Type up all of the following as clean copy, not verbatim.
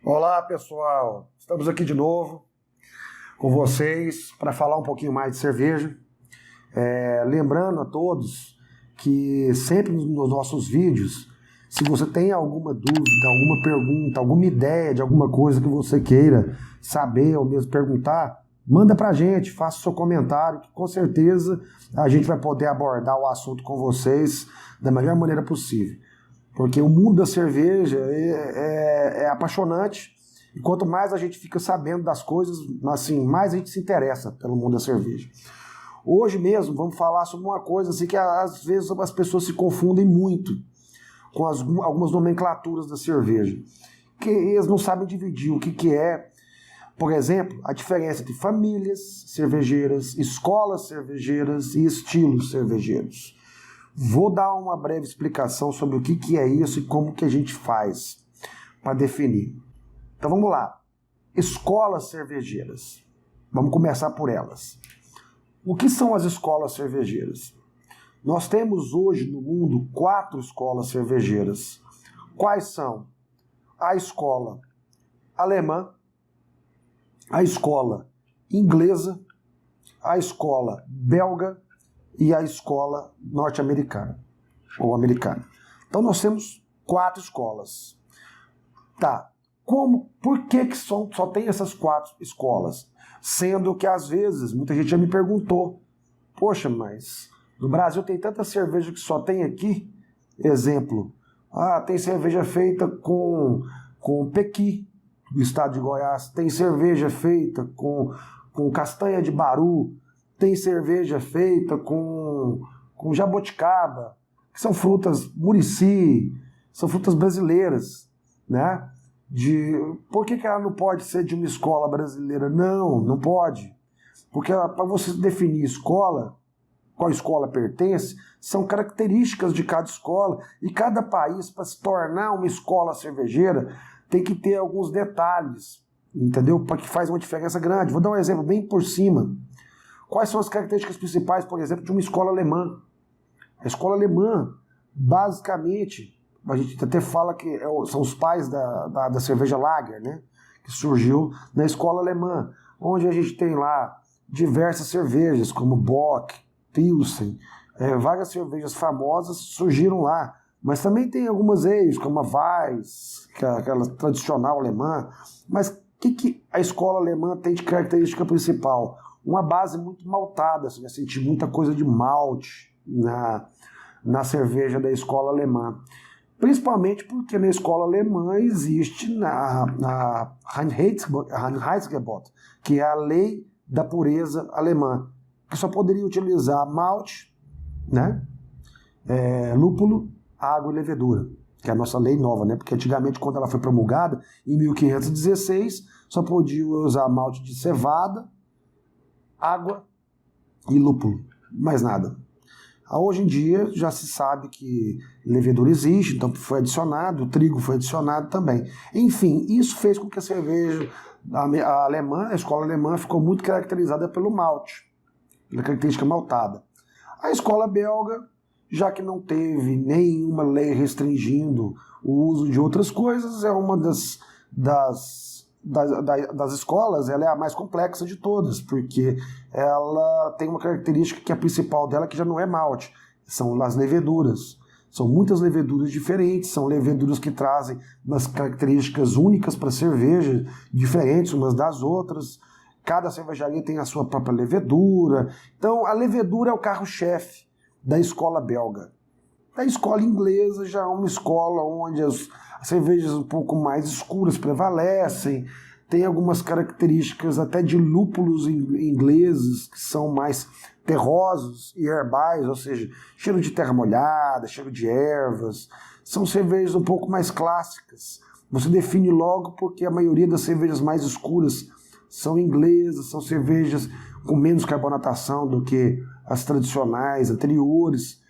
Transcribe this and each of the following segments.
Olá, pessoal. Estamos aqui de novo com vocês para falar um pouquinho mais de cerveja. Lembrando a todos que sempre nos nossos vídeos, se você tem alguma dúvida, alguma pergunta, alguma ideia de alguma coisa que você queira saber ou mesmo perguntar, manda para a gente, faça o seu comentário, que com certeza a gente vai poder abordar o assunto com vocês da melhor maneira possível. Porque o mundo da cerveja é apaixonante e quanto mais a gente fica sabendo das coisas, assim, mais a gente se interessa pelo mundo da cerveja. Hoje mesmo vamos falar sobre uma coisa assim, que às vezes as pessoas se confundem muito com algumas nomenclaturas da cerveja, que eles não sabem dividir o que é, por exemplo, a diferença entre famílias cervejeiras, escolas cervejeiras e estilos cervejeiros. Vou dar uma breve explicação sobre o que é isso e como que a gente faz para definir. Então vamos lá. Escolas cervejeiras. Vamos começar por elas. O que são as escolas cervejeiras? Nós temos hoje no mundo 4 escolas cervejeiras. Quais são? A escola alemã, a escola inglesa, a escola belga e a escola norte-americana ou americana. Então nós temos 4 escolas. Tá. Por que só tem essas 4 escolas? Sendo que às vezes muita gente já me perguntou: poxa, mas no Brasil tem tanta cerveja que só tem aqui? Exemplo, tem cerveja feita com pequi do estado de Goiás, tem cerveja feita com castanha de baru, tem cerveja feita com jaboticaba, que são frutas murici, são frutas brasileiras, né? Por que ela não pode ser de uma escola brasileira? Não pode. Porque para você definir escola, qual escola pertence, são características de cada escola, e cada país, para se tornar uma escola cervejeira, tem que ter alguns detalhes, entendeu? Para que faz uma diferença grande. Vou dar um exemplo bem por cima. Quais são as características principais, por exemplo, de uma escola alemã? A escola alemã, basicamente, a gente até fala que são os pais da cerveja Lager, né? Que surgiu na escola alemã, onde a gente tem lá diversas cervejas, como Bock, Pilsen, várias cervejas famosas surgiram lá. Mas também tem algumas ales, como a Weiss, que é aquela tradicional alemã. Mas o que a escola alemã tem de característica principal? Uma base muito maltada, você vai sentir muita coisa de malte na cerveja da escola alemã. Principalmente porque na escola alemã existe a Reinheitsgebot, que é a lei da pureza alemã, que só poderia utilizar malte, né? Lúpulo, água e levedura, que é a nossa lei nova, né? Porque antigamente, quando ela foi promulgada, em 1516, só podia usar malte de cevada, água e lúpulo, mais nada. Hoje em dia já se sabe que levedura existe, então foi adicionado, o trigo foi adicionado também. Enfim, isso fez com que a cerveja a escola alemã ficou muito caracterizada pelo malte, pela característica maltada. A escola belga, já que não teve nenhuma lei restringindo o uso de outras coisas, é uma das escolas, ela é a mais complexa de todas, porque ela tem uma característica que é a principal dela, que já não é malte, são as leveduras. São muitas leveduras diferentes, são leveduras que trazem umas características únicas para a cerveja, diferentes umas das outras. Cada cervejaria tem a sua própria levedura. Então a levedura é o carro-chefe da escola belga. A escola inglesa já é uma escola onde as cervejas um pouco mais escuras prevalecem, tem algumas características até de lúpulos ingleses que são mais terrosos e herbais, ou seja, cheiro de terra molhada, cheiro de ervas. São cervejas um pouco mais clássicas. Você define logo porque a maioria das cervejas mais escuras são inglesas, são cervejas com menos carbonatação do que as tradicionais anteriores.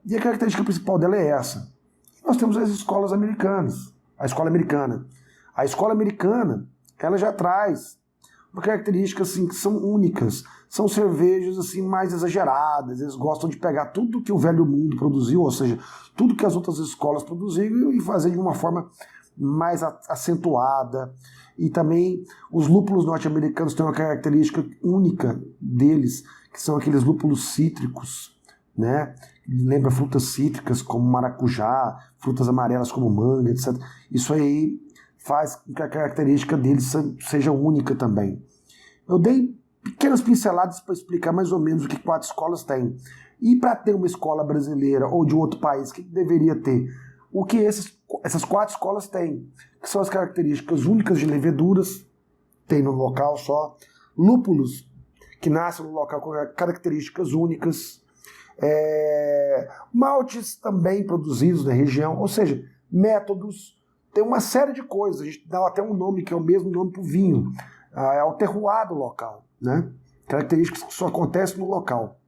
E a característica principal dela é essa. Nós temos as escolas americanas, a escola americana. A escola americana, ela já traz uma característica assim, que são únicas. São cervejas assim, mais exageradas, eles gostam de pegar tudo que o velho mundo produziu, ou seja, tudo que as outras escolas produziram e fazer de uma forma mais acentuada. E também os lúpulos norte-americanos têm uma característica única deles, que são aqueles lúpulos cítricos, né? Lembra frutas cítricas como maracujá, frutas amarelas como manga, etc. Isso aí faz com que a característica deles seja única também. Eu dei pequenas pinceladas para explicar mais ou menos o que 4 escolas têm. E para ter uma escola brasileira ou de outro país, o que deveria ter? O que essas 4 escolas têm, que são as características únicas de leveduras, tem no local só, lúpulos, que nascem no local com características únicas, maltes também produzidos na região, ou seja, métodos, tem uma série de coisas, a gente dá até um nome que é o mesmo nome para o vinho, é o terroir do local, né? Características que só acontecem no local.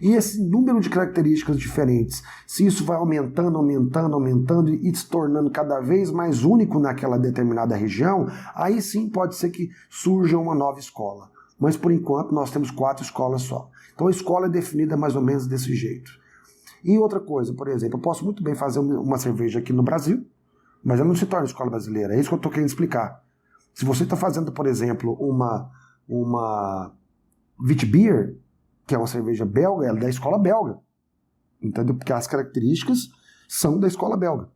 E esse número de características diferentes, se isso vai aumentando e se tornando cada vez mais único naquela determinada região, aí sim pode ser que surja uma nova escola. Mas por enquanto nós temos 4 escolas só. Então a escola é definida mais ou menos desse jeito. E outra coisa, por exemplo, eu posso muito bem fazer uma cerveja aqui no Brasil, mas ela não se torna escola brasileira. É isso que eu estou querendo explicar. Se você está fazendo, por exemplo, uma Witbier, que é uma cerveja belga, ela é da escola belga. Entendeu? Porque as características são da escola belga.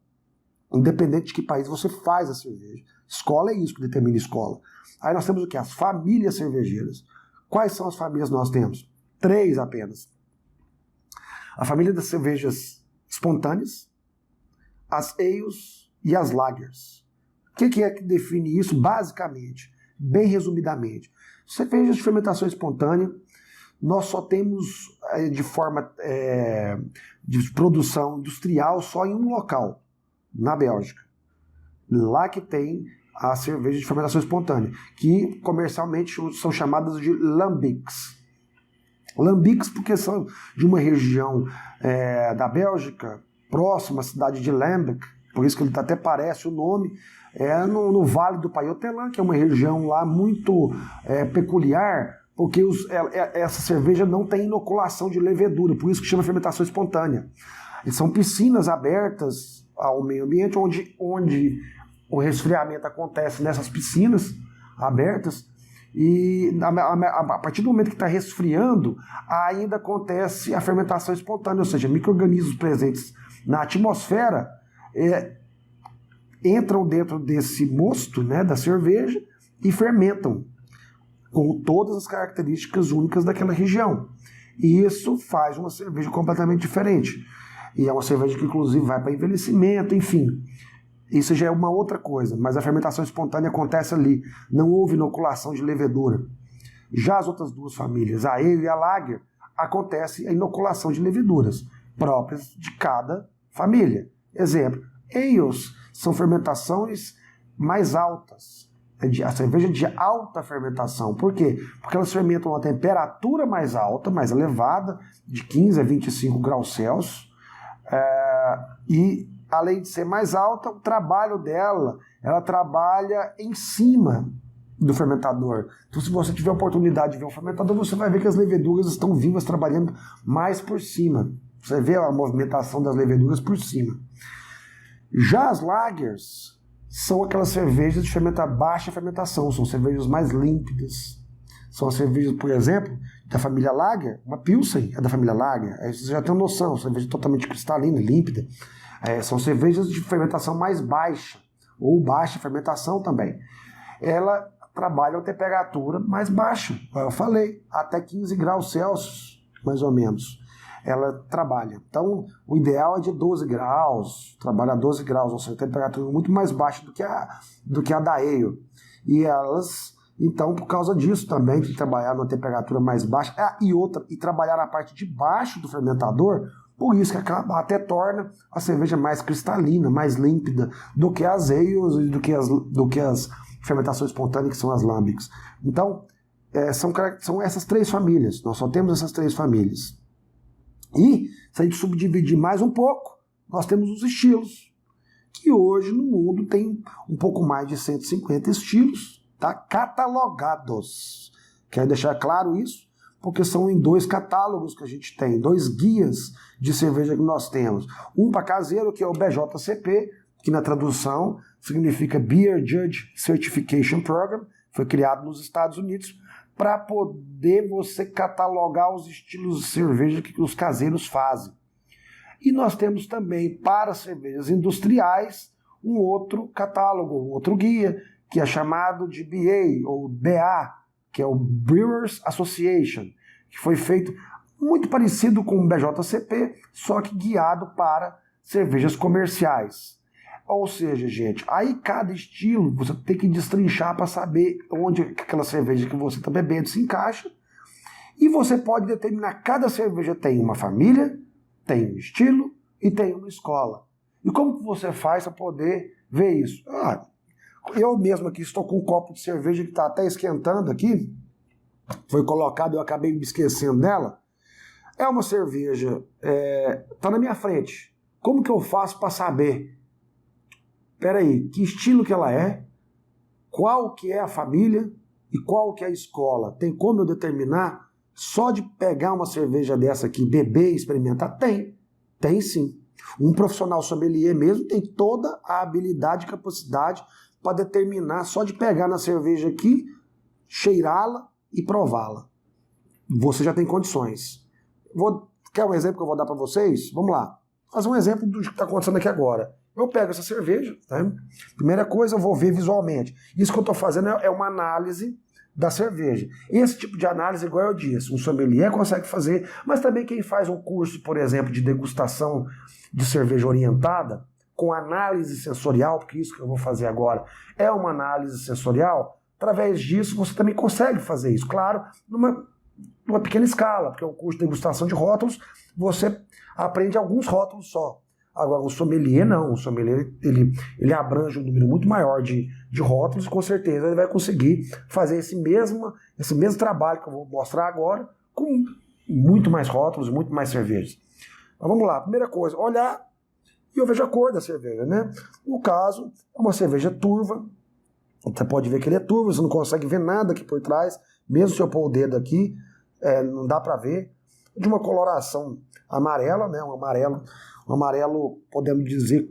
Independente de que país você faz a cerveja. Escola é isso que determina escola. Aí nós temos o quê? As famílias cervejeiras. Quais são as famílias que nós temos? 3 apenas. A família das cervejas espontâneas, as ales e as lagers. O que é que define isso basicamente? Bem resumidamente. Cervejas de fermentação espontânea, nós só temos de forma de produção industrial só em um local, na Bélgica. Lá que tem a cerveja de fermentação espontânea, que comercialmente são chamadas de lambics. Lambics porque são de uma região da Bélgica, próxima à cidade de Lambic, por isso que ele até parece o nome, no Vale do Paiottelã, que é uma região lá muito peculiar, porque essa cerveja não tem inoculação de levedura, por isso que chama fermentação espontânea. E são piscinas abertas ao meio ambiente, onde o resfriamento acontece nessas piscinas abertas, e a partir do momento que está resfriando, ainda acontece a fermentação espontânea, ou seja, micro-organismos presentes na atmosfera entram dentro desse mosto, né, da cerveja e fermentam com todas as características únicas daquela região. E isso faz uma cerveja completamente diferente. E é uma cerveja que, inclusive, vai para envelhecimento, enfim. Isso já é uma outra coisa, mas a fermentação espontânea acontece ali. Não houve inoculação de levedura. Já as outras 2 famílias, a ale e a lager, acontece a inoculação de leveduras próprias de cada família. Exemplo, ales são fermentações mais altas. A cerveja de alta fermentação. Por quê? Porque elas fermentam a uma temperatura mais alta, mais elevada, de 15 a 25 graus Celsius. E, além de ser mais alta, o trabalho dela, ela trabalha em cima do fermentador. Então, se você tiver a oportunidade de ver um fermentador, você vai ver que as leveduras estão vivas, trabalhando mais por cima. Você vê a movimentação das leveduras por cima. Já as lagers são aquelas cervejas de baixa fermentação, são cervejas mais límpidas. São as cervejas, por exemplo, da família Lager, uma Pilsen é da família Lager, aí você já tem uma noção, cerveja totalmente cristalina, límpida. São cervejas de fermentação mais baixa, ou baixa fermentação também. Ela trabalha a temperatura mais baixa, eu falei, até 15 graus Celsius, mais ou menos. Ela trabalha. Então, o ideal é de 12 graus, trabalha a 12 graus, ou seja, temperatura muito mais baixa do que a da ale. E elas, então, por causa disso também, de trabalhar numa temperatura mais baixa, e trabalhar na parte de baixo do fermentador, por isso que acaba, até torna a cerveja mais cristalina, mais límpida do que as ales e do que as fermentações espontâneas, que são as lambics. Então, são essas 3 famílias, nós só temos essas 3 famílias. E, se a gente subdividir mais um pouco, nós temos os estilos, que hoje no mundo tem um pouco mais de 150 estilos, tá? Catalogados. Quero deixar claro isso, porque são em 2 catálogos que a gente tem, 2 guias de cerveja que nós temos. Um para caseiro, que é o BJCP, que na tradução significa Beer Judge Certification Program, foi criado nos Estados Unidos para poder você catalogar os estilos de cerveja que os caseiros fazem. E nós temos também para cervejas industriais um outro catálogo, um outro guia, que é chamado de BA ou BA, que é o Brewers Association, que foi feito muito parecido com o BJCP, só que guiado para cervejas comerciais. Ou seja, gente, aí cada estilo você tem que destrinchar para saber onde aquela cerveja que você está bebendo se encaixa. E você pode determinar, cada cerveja tem uma família, tem um estilo e tem uma escola. E como que você faz para poder ver isso? Eu mesmo aqui estou com um copo de cerveja que está até esquentando aqui. Foi colocado, eu acabei me esquecendo dela. É uma cerveja, está na minha frente. Como que eu faço para saber? Peraí, que estilo que ela é? Qual que é a família? E qual que é a escola? Tem como eu determinar? Só de pegar uma cerveja dessa aqui, beber e experimentar? Tem sim. Um profissional sommelier mesmo tem toda a habilidade e capacidade para determinar, só de pegar na cerveja aqui, cheirá-la e prová-la. Você já tem condições. Quer um exemplo que eu vou dar para vocês? Vamos lá. Fazer um exemplo do que está acontecendo aqui agora. Eu pego essa cerveja, tá? Primeira coisa eu vou ver visualmente. Isso que eu estou fazendo é uma análise da cerveja. Esse tipo de análise, igual eu disse, um sommelier consegue fazer, mas também quem faz um curso, por exemplo, de degustação de cerveja orientada, com análise sensorial, porque isso que eu vou fazer agora é uma análise sensorial, através disso você também consegue fazer isso. Claro, numa pequena escala, porque o curso de degustação de rótulos, você aprende alguns rótulos só. Agora, o sommelier não. O sommelier ele abrange um número muito maior de rótulos e com certeza ele vai conseguir fazer esse mesmo trabalho que eu vou mostrar agora com muito mais rótulos, muito mais cervejas. Mas vamos lá. Primeira coisa, olhar e eu vejo a cor da cerveja, né? No caso, é uma cerveja turva. Você pode ver que ele é turvo, você não consegue ver nada aqui por trás. Mesmo se eu pôr o dedo aqui, não dá para ver. De uma coloração amarela, né? Um amarelo, podemos dizer,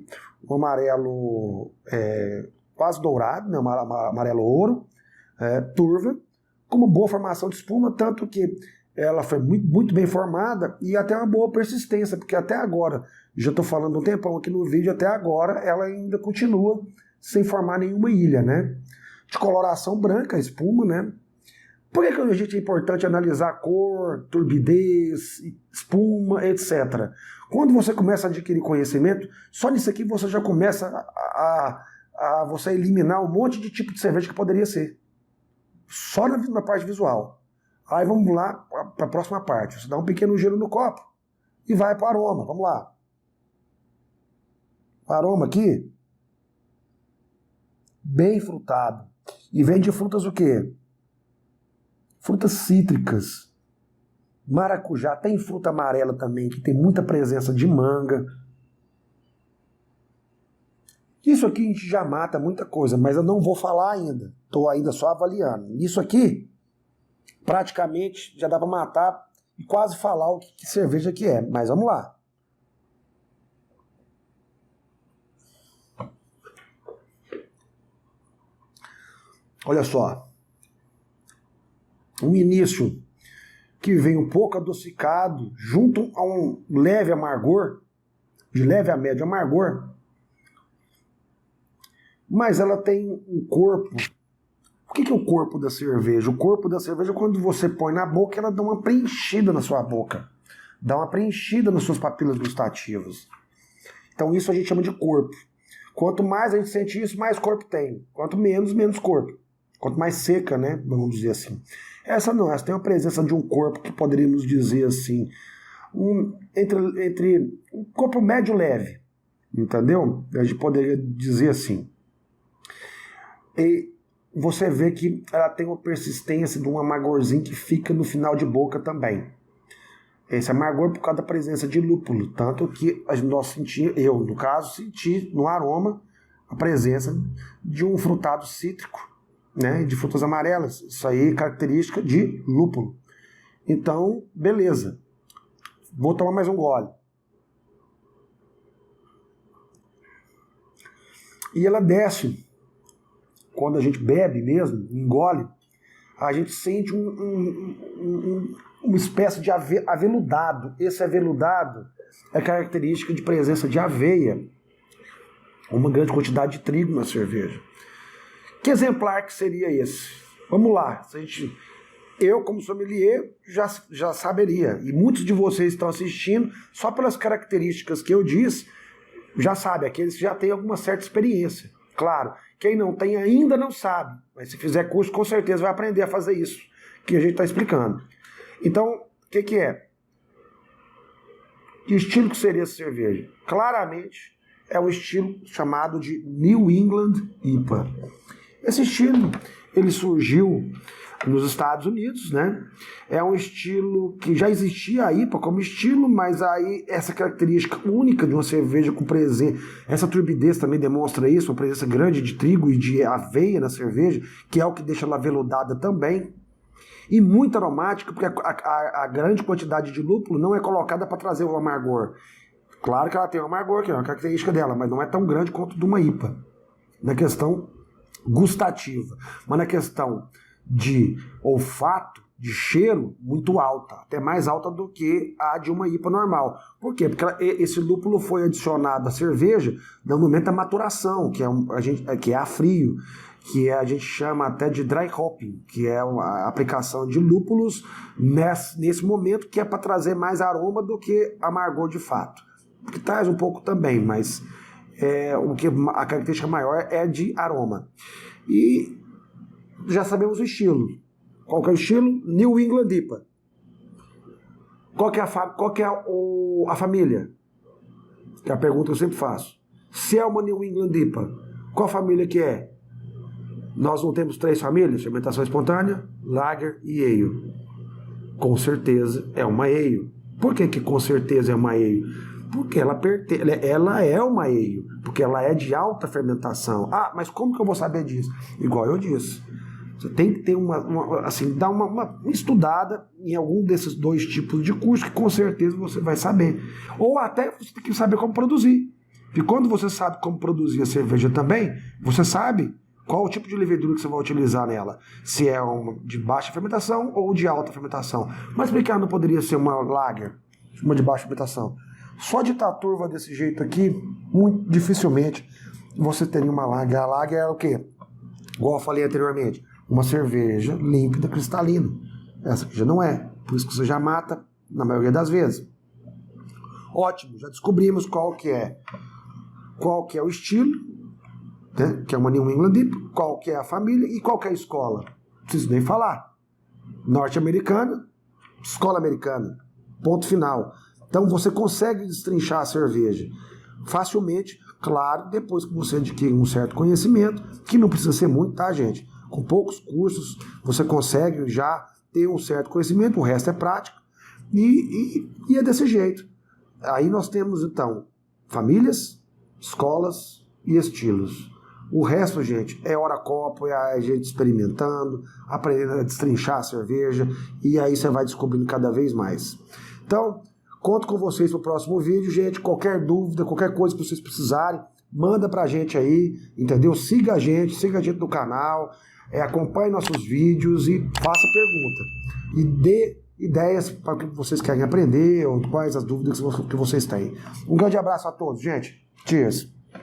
um amarelo quase dourado, né? Um amarelo ouro, turva, com uma boa formação de espuma, tanto que ela foi muito, muito bem formada e até uma boa persistência, porque até agora, já estou falando um tempão aqui no vídeo, até agora ela ainda continua sem formar nenhuma ilha, né? De coloração branca, espuma, né? Por que a gente é importante analisar cor, turbidez, espuma, etc. Quando você começa a adquirir conhecimento, só nisso aqui você já começa a você eliminar um monte de tipo de cerveja que poderia ser. Só na parte visual. Aí vamos lá para a próxima parte. Você dá um pequeno gelo no copo e vai para o aroma. Vamos lá. O aroma aqui, bem frutado. E vem de frutas o quê? Frutas cítricas, maracujá, tem fruta amarela também, que tem muita presença de manga. Isso aqui a gente já mata muita coisa, mas eu não vou falar ainda. Estou ainda só avaliando. Isso aqui, praticamente, já dá para matar e quase falar o que cerveja que é. Mas vamos lá. Olha só. Um início que vem um pouco adocicado, junto a um leve amargor, de leve a médio amargor, mas ela tem um corpo. O que é o corpo da cerveja? O corpo da cerveja, quando você põe na boca, ela dá uma preenchida na sua boca, dá uma preenchida nas suas papilas gustativas. Então isso a gente chama de corpo. Quanto mais a gente sente isso, mais corpo tem. Quanto menos, menos corpo. Quanto mais seca, né? Vamos dizer assim. Essa não, essa tem uma presença de um corpo que poderíamos dizer assim, entre um corpo médio leve, entendeu? A gente poderia dizer assim. E você vê que ela tem uma persistência de um amargorzinho que fica no final de boca também. Esse amargor por causa da presença de lúpulo, tanto que nós sentimos, eu no caso, senti no aroma a presença de um frutado cítrico, né, de frutas amarelas. Isso aí é característica de lúpulo. Então, beleza. Vou tomar mais um gole. e ela desce. Quando a gente bebe mesmo, engole, a gente sente uma espécie de aveludado. Esse aveludado é característica de presença de aveia, uma grande quantidade de trigo na cerveja. Que exemplar que seria esse? Vamos lá, eu como sommelier já saberia, e muitos de vocês estão assistindo, só pelas características que eu disse, já sabe, aqueles que já têm alguma certa experiência. Claro, quem não tem ainda não sabe, mas se fizer curso com certeza vai aprender a fazer isso, que a gente está explicando. Então, o que é? Que estilo que seria essa cerveja? Claramente é o estilo chamado de New England IPA. Esse estilo, ele surgiu nos Estados Unidos, né? É um estilo que já existia a IPA como estilo, mas aí essa característica única de uma cerveja com presença, essa turbidez também demonstra isso, uma presença grande de trigo e de aveia na cerveja, que é o que deixa ela aveludada também. E muito aromática, porque a grande quantidade de lúpulo não é colocada para trazer o amargor. Claro que ela tem um amargor, que é uma característica dela, mas não é tão grande quanto de uma IPA, na questão gustativa. Mas na questão de olfato, de cheiro, muito alta, até mais alta do que a de uma IPA normal. Por quê? Porque esse lúpulo foi adicionado à cerveja no momento da maturação, que é a frio, que a gente chama até de dry hopping, que é a aplicação de lúpulos nesse momento, que é para trazer mais aroma do que amargor de fato. Que traz um pouco também, mas a característica maior é de aroma. E já sabemos o estilo. Qual que é o estilo? New England IPA. Qual que é a família? Que é a pergunta que eu sempre faço. Se é uma New England IPA, qual família que é? Nós não temos 3 famílias? Fermentação espontânea, Lager e Ale. Com certeza é uma Ale. Por que com certeza é uma Ale? Porque ela é uma ale, porque ela é de alta fermentação. Ah, mas como que eu vou saber disso? Igual eu disse, você tem que ter dar uma estudada em algum desses 2 tipos de curso, que com certeza você vai saber. Ou até você tem que saber como produzir. E quando você sabe como produzir a cerveja também, você sabe qual o tipo de levedura que você vai utilizar nela. Se é uma de baixa fermentação ou de alta fermentação. Mas por que ela não poderia ser uma lager, uma de baixa fermentação? Só de estar turva desse jeito aqui, muito dificilmente você teria uma lager. A lager é o quê? Igual eu falei anteriormente, uma cerveja límpida, cristalina. Essa aqui já não é. Por isso que você já mata na maioria das vezes. Ótimo, já descobrimos qual que é o estilo, né? Que é uma New England IPA, qual que é a família e qual que é a escola. Não preciso nem falar. Norte-americana, escola americana. Ponto final. Então você consegue destrinchar a cerveja facilmente, claro, depois que você adquire um certo conhecimento, que não precisa ser muito, tá, gente? Com poucos cursos você consegue já ter um certo conhecimento, o resto é prática, e é desse jeito. Aí nós temos, então, famílias, escolas e estilos. O resto, gente, é hora copo, é a gente experimentando, aprendendo a destrinchar a cerveja, e aí você vai descobrindo cada vez mais. Então, conto com vocês no próximo vídeo, gente. Qualquer dúvida, qualquer coisa que vocês precisarem, manda pra gente aí, entendeu? Siga a gente no canal, acompanhe nossos vídeos e faça pergunta. E dê ideias para o que vocês querem aprender ou quais as dúvidas que vocês têm. Um grande abraço a todos, gente. Cheers!